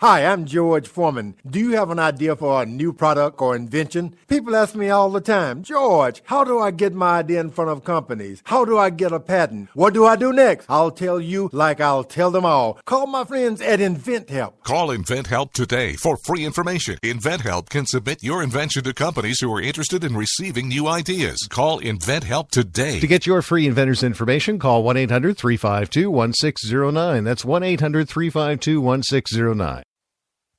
Hi, I'm George Foreman. Do you have an idea for a new product or invention? People ask me all the time, George, how do I get my idea in front of companies? How do I get a patent? What do I do next? I'll tell you like I'll tell them all. Call my friends at InventHelp. Call InventHelp today for free information. InventHelp can submit your invention to companies who are interested in receiving new ideas. Call InventHelp today. To get your free inventor's information, call 1-800-352-1609. That's 1-800-352-1609.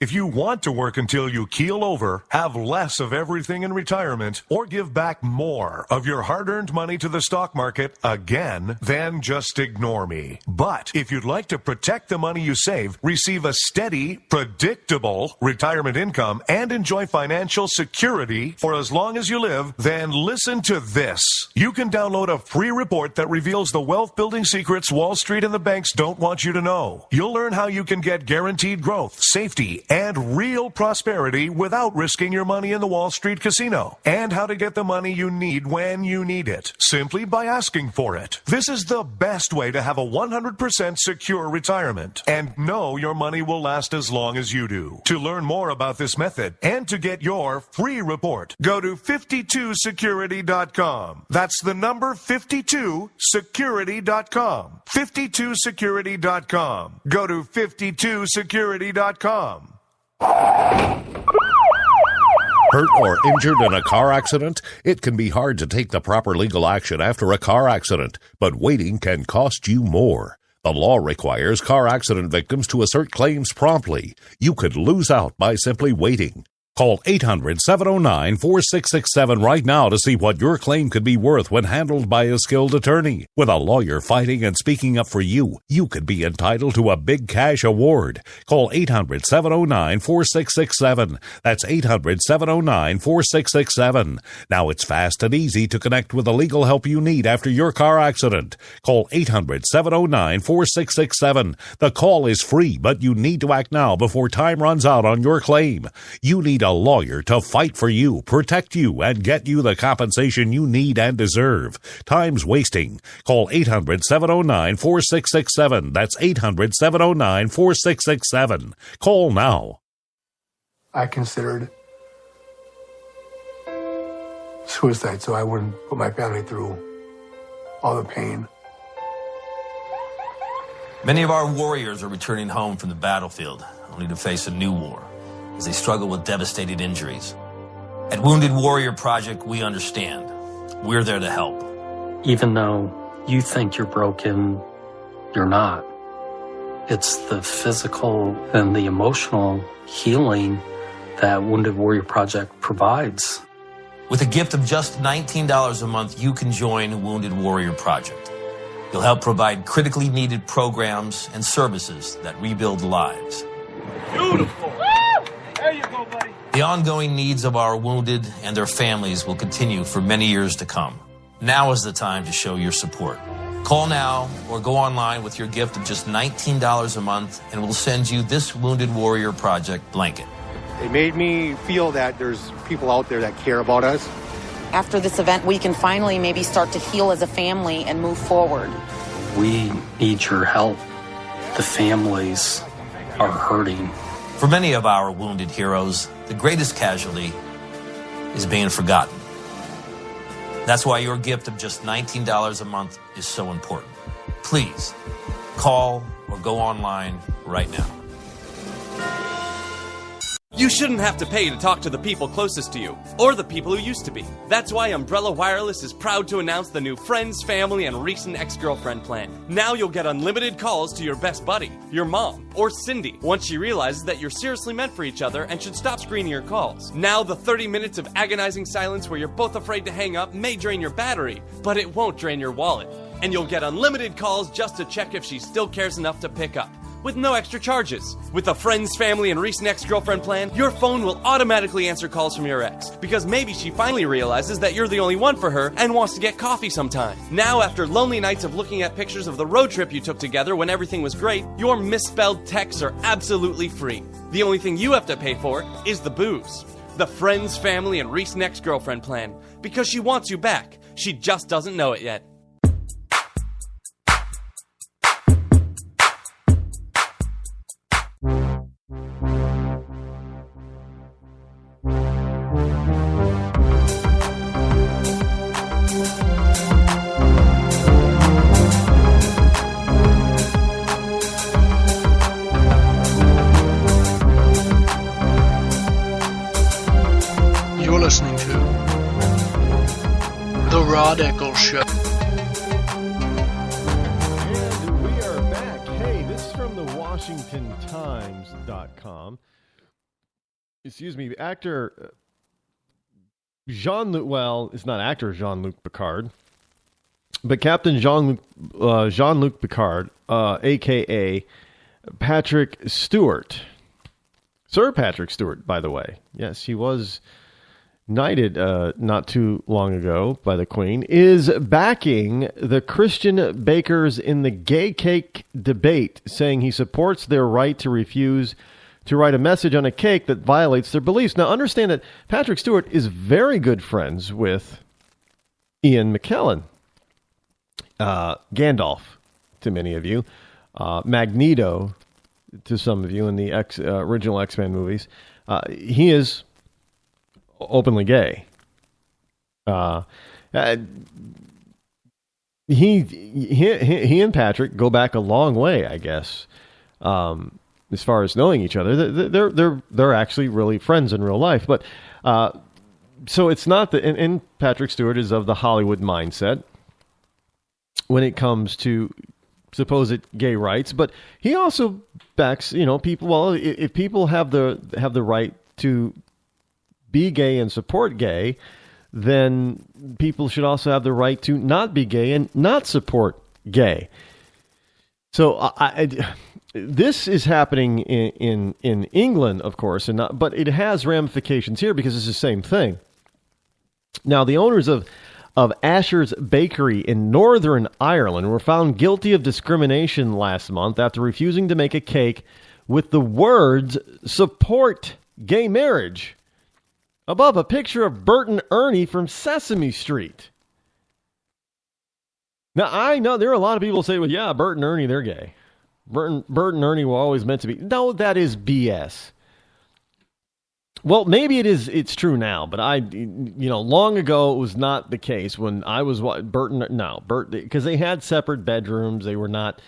If you want to work until you keel over, have less of everything in retirement, or give back more of your hard-earned money to the stock market again, then just ignore me. But if you'd like to protect the money you save, receive a steady, predictable retirement income, and enjoy financial security for as long as you live, then listen to this. You can download a free report that reveals the wealth-building secrets Wall Street and the banks don't want you to know. You'll learn how you can get guaranteed growth, safety, and real prosperity without risking your money in the Wall Street casino, and how to get the money you need when you need it, simply by asking for it. This is the best way to have a 100% secure retirement and know your money will last as long as you do. To learn more about this method and to get your free report, go to 52security.com. That's the number 52security.com. 52security.com. Go to 52security.com. Hurt or injured in a car accident? It can be hard to take the proper legal action after a car accident, but waiting can cost you more. The law requires car accident victims to assert claims promptly. You could lose out by simply waiting. Call 800-709-4667 right now to see what your claim could be worth when handled by a skilled attorney. With a lawyer fighting and speaking up for you, you could be entitled to a big cash award. Call 800-709-4667. That's 800-709-4667. Now it's fast and easy to connect with the legal help you need after your car accident. Call 800-709-4667. The call is free, but you need to act now before time runs out on your claim. You need a lawyer to fight for you, protect you, and get you the compensation you need and deserve. Time's wasting. Call 800-709-4667. That's 800-709-4667. Call now. I considered suicide so I wouldn't put my family through all the pain. Many of our warriors are returning home from the battlefield, only to face a new war as they struggle with devastating injuries. At Wounded Warrior Project, we understand. We're there to help. Even though you think you're broken, you're not. It's the physical and the emotional healing that Wounded Warrior Project provides. With a gift of just $19 a month, you can join Wounded Warrior Project. You'll help provide critically needed programs and services that rebuild lives. Beautiful. There you go, buddy. The ongoing needs of our wounded and their families will continue for many years to come. Now is the time to show your support. Call now or go online with your gift of just $19 a month and we'll send you this Wounded Warrior Project blanket. It made me feel that there's people out there that care about us. After this event, we can finally maybe start to heal as a family and move forward. We need your help. The families are hurting. For many of our wounded heroes, the greatest casualty is being forgotten. That's why your gift of just $19 a month is so important. Please call or go online right now. You shouldn't have to pay to talk to the people closest to you, or the people who used to be. That's why Umbrella Wireless is proud to announce the new Friends, Family, and Recent Ex-Girlfriend plan. Now you'll get unlimited calls to your best buddy, your mom, or Cindy, once she realizes that you're seriously meant for each other and should stop screening your calls. Now the 30 minutes of agonizing silence where you're both afraid to hang up may drain your battery, but it won't drain your wallet. And you'll get unlimited calls just to check if she still cares enough to pick up, with no extra charges. With the Friends, Family, and Recent Ex-Girlfriend plan, your phone will automatically answer calls from your ex, because maybe she finally realizes that you're the only one for her and wants to get coffee sometime. Now, after lonely nights of looking at pictures of the road trip you took together when everything was great, your misspelled texts are absolutely free. The only thing you have to pay for is the booze. The Friends, Family, and Recent Ex-Girlfriend plan, because she wants you back. She just doesn't know it yet. Rod Eccles Show. And we are back. Hey, this is from the WashingtonTimes.com. Excuse me, actor Jean-Luc, well, it's not actor Jean-Luc Picard, but Captain Jean-Luc Picard, a.k.a. Patrick Stewart. Sir Patrick Stewart, by the way. Yes, he was knighted not too long ago by the Queen, is backing the Christian bakers in the gay cake debate, saying he supports their right to refuse to write a message on a cake that violates their beliefs. Now, understand that Patrick Stewart is very good friends with Ian McKellen, Gandalf to many of you, Magneto to some of you in the original X-Men movies. He is openly gay. He and Patrick go back a long way, I guess. As far as knowing each other, they're actually really friends in real life. But so it's not that. And Patrick Stewart is of the Hollywood mindset when it comes to supposed gay rights, but he also backs people. Well, if people have the right to be gay and support gay, then people should also have the right to not be gay and not support gay. So this is happening in England, of course, but it has ramifications here because it's the same thing. Now, the owners of Asher's Bakery in Northern Ireland were found guilty of discrimination last month after refusing to make a cake with the words "support gay marriage" above a picture of Bert and Ernie from Sesame Street. Now, I know there are a lot of people who say, well, yeah, Bert and Ernie, they're gay. Bert and Ernie were always meant to be. No, that is BS. Well, maybe it's true now, but long ago it was not the case when I was Bert, because they had separate bedrooms. They were not,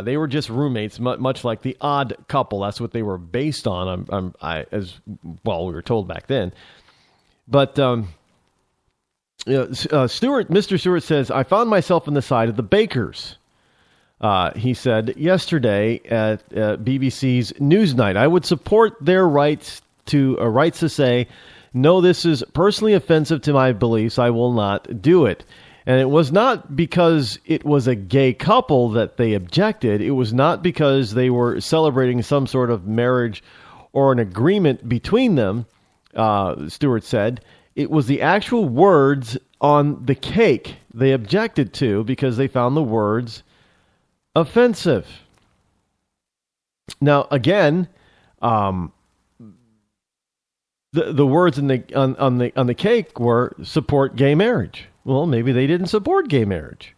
they were just roommates, much like The Odd Couple. That's what they were based on. As well, we were told back then. But Mr. Stewart says, I found myself on the side of the bakers. He said yesterday at BBC's Newsnight, I would support their rights to say, no, this is personally offensive to my beliefs. I will not do it. And it was not because it was a gay couple that they objected. It was not because they were celebrating some sort of marriage or an agreement between them, Stewart said. It was the actual words on the cake they objected to because they found the words offensive. Now, again, the words on the cake were support gay marriage. Well, maybe they didn't support gay marriage,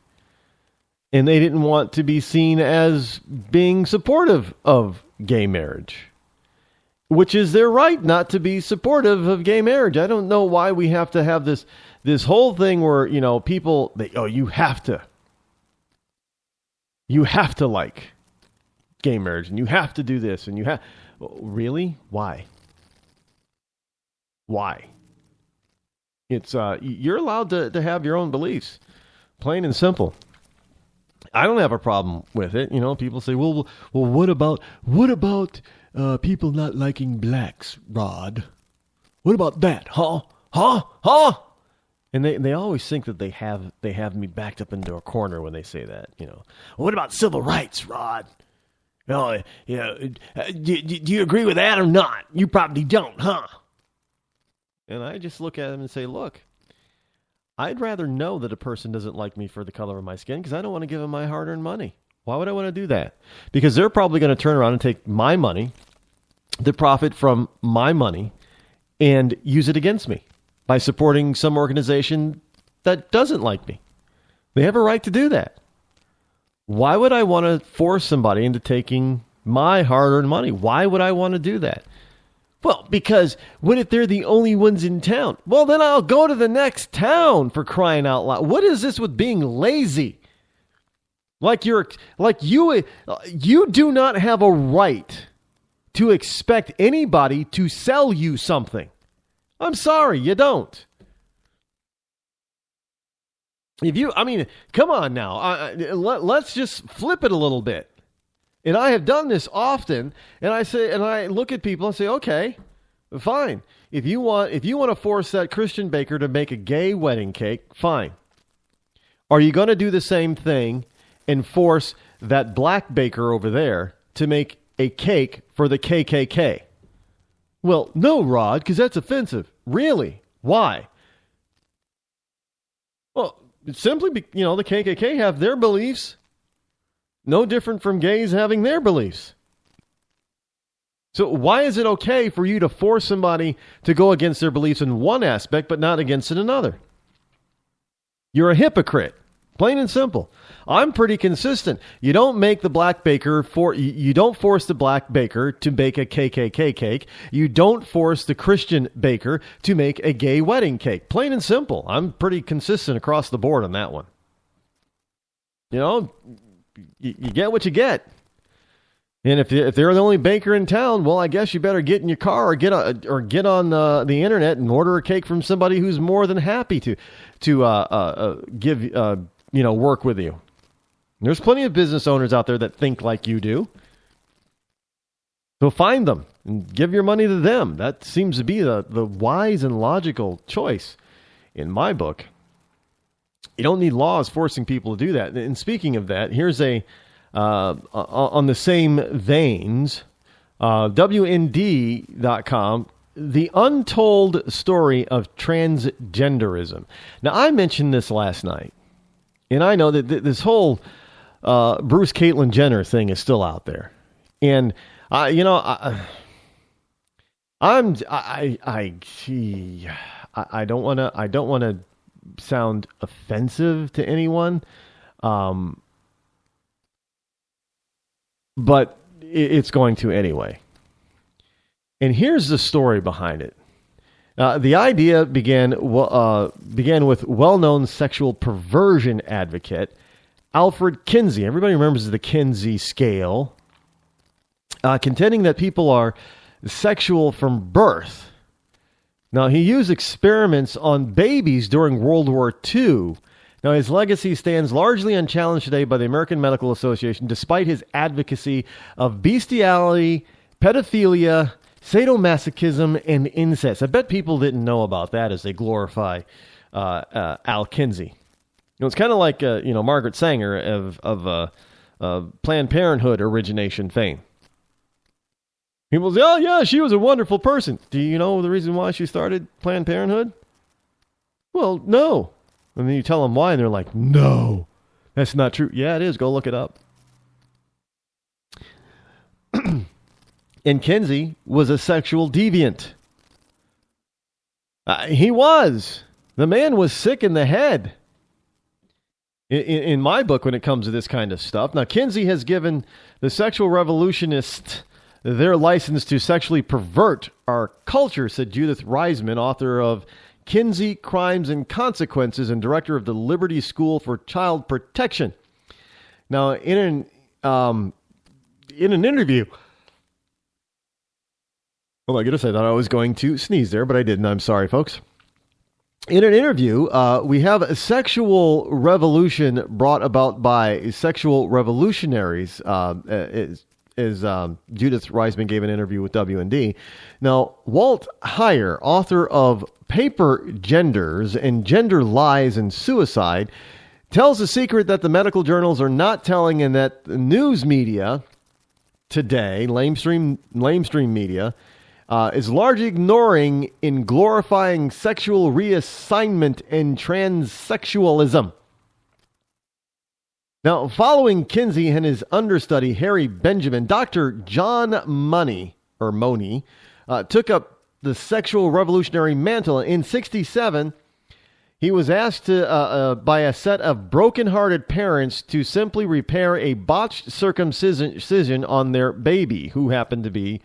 and they didn't want to be seen as being supportive of gay marriage, which is their right not to be supportive of gay marriage. I don't know why we have to have this whole thing where people you have to like gay marriage and you have to do this and you have really why. It's you're allowed to have your own beliefs, plain and simple. I don't have a problem with it. People say, well, what about people not liking blacks, Rod? What about that? Huh? And they always think that they have me backed up into a corner when they say that. What about civil rights, Rod? Do you agree with that or not? You probably don't, huh? And I just look at them and say, look, I'd rather know that a person doesn't like me for the color of my skin because I don't want to give them my hard-earned money. Why would I want to do that? Because they're probably going to turn around and take my money, the profit from my money, and use it against me by supporting some organization that doesn't like me. They have a right to do that. Why would I want to force somebody into taking my hard-earned money? Why would I want to do that? Well, because what if they're the only ones in town? Well, then I'll go to the next town, for crying out loud. What is this with being lazy? You do not have a right to expect anybody to sell you something. I'm sorry, you don't. Come on now. Let's just flip it a little bit. And I have done this often, and I look at people and say, okay, fine. If you want to force that Christian baker to make a gay wedding cake, fine. Are you going to do the same thing and force that black baker over there to make a cake for the KKK? Well, no, Rod, because that's offensive. Really? Why? Well, it's simply, the KKK have their beliefs. No different from gays having their beliefs. So why is it okay for you to force somebody to go against their beliefs in one aspect, but not against it in another? You're a hypocrite. Plain and simple. I'm pretty consistent. You don't make the black baker you don't force the black baker to bake a KKK cake. You don't force the Christian baker to make a gay wedding cake. Plain and simple. I'm pretty consistent across the board on that one. You get what you get. And if they're the only baker in town, well, I guess you better get in your car or get on the internet and order a cake from somebody who's more than happy to give work with you. There's plenty of business owners out there that think like you do. So find them and give your money to them. That seems to be the wise and logical choice in my book. You don't need laws forcing people to do that. And speaking of that, here's on the same veins, WND.com, the untold story of transgenderism. Now, I mentioned this last night, and I know that this whole Bruce Caitlyn Jenner thing is still out there. And, I don't want to sound offensive to anyone, but it's going to anyway. And here's the story behind it. The idea began with well-known sexual perversion advocate Alfred Kinsey. Everybody remembers the Kinsey scale, contending that people are sexual from birth. Now, he used experiments on babies during World War II. Now, his legacy stands largely unchallenged today by the American Medical Association, despite his advocacy of bestiality, pedophilia, sadomasochism, and incest. I bet people didn't know about that as they glorify Al Kinsey. It's kind of like Margaret Sanger of Planned Parenthood origination fame. People say, oh, yeah, she was a wonderful person. Do you know the reason why she started Planned Parenthood? Well, no. And then you tell them why, and they're like, no, that's not true. Yeah, it is. Go look it up. And Kinsey was a sexual deviant. He was. The man was sick in the head. In my book, when it comes to this kind of stuff. Now, Kinsey has given the sexual revolutionists their license to sexually pervert our culture, said Judith Reisman, author of Kinsey, Crimes and Consequences and director of the Liberty School for Child Protection. Now, in an interview, oh my goodness, I thought I was going to sneeze there, but I didn't. I'm sorry, folks. In an interview, we have a sexual revolution brought about by sexual revolutionaries, as Judith Reisman gave an interview with WND. Now, Walt Heyer, author of Paper Genders and Gender Lies and Suicide, tells a secret that the medical journals are not telling, and that the news media today, lamestream media, is largely ignoring in glorifying sexual reassignment and transsexualism. Now, following Kinsey and his understudy, Harry Benjamin, Dr. John Money took up the sexual revolutionary mantle. In 1967, he was asked by a set of broken-hearted parents to simply repair a botched circumcision on their baby, who happened to be